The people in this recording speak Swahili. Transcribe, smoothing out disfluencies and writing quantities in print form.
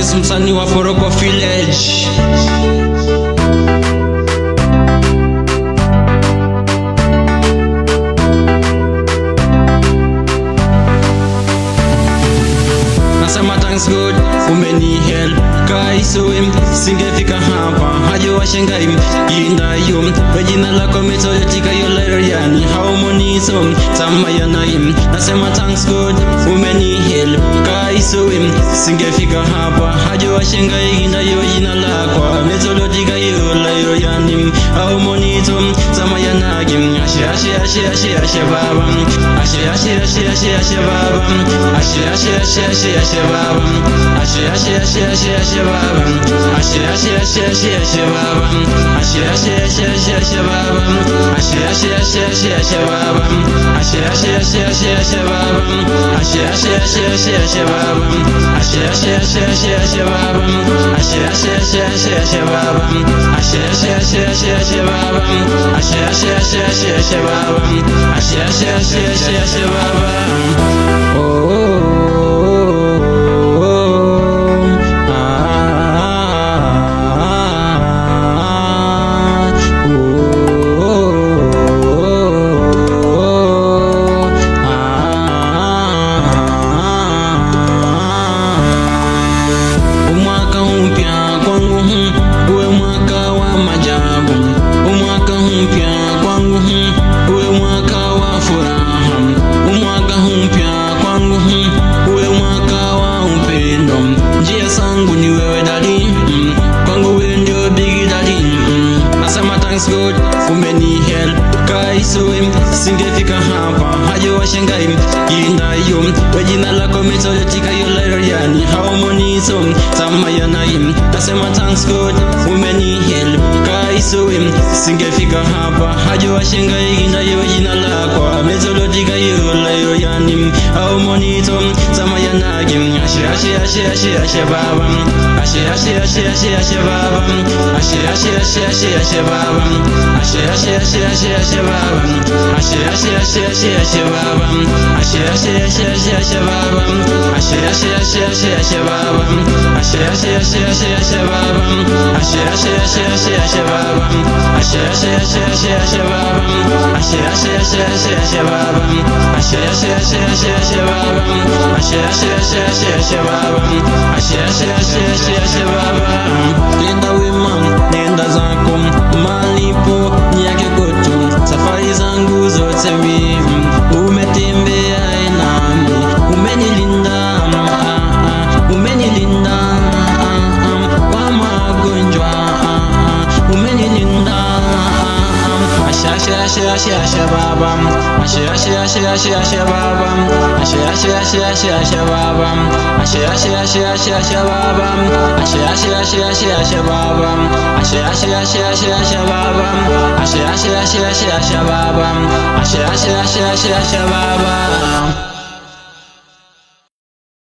Julius msanii wa Foroko Village. Nasema thanks God umenihelp kaisowim singefika hapa hajo washengai indayum wejina lako metodika yolayani harmonism tamayanaim. Nasema thanks God umenihelp kaisowim singefika hapa hajo washengai indayo jina lako metodika yolayani harmonism tamayanagim. Ashe baba ashe baba ashe baba ashe baba ashe baba ashe baba ashe baba ashe baba ashe baba ashe baba ashe baba ashe baba ashe baba God umenihelp kaisowim singefika hapa hajo washengai indayum wejina lako metodika yolayani harmonism tamayanaim. Nasema thanks God umenihelp kaisowim singefika hapa hajo washengai indayo wejina lako metodika yolayani harmonism tamayanagim. Ashe baba ashe baba ashe baba ashe baba ashe baba ashe baba ashe baba ashe baba ashe baba ashe baba ashe baba nenda wema nenda zako malipo yake kwetu safari zangu zote umetembea nami umenilinda umenilinda kwa magonjwa umenilinda ashe baba ashe baba ashe baba ashe baba ashe baba ashe baba ashe baba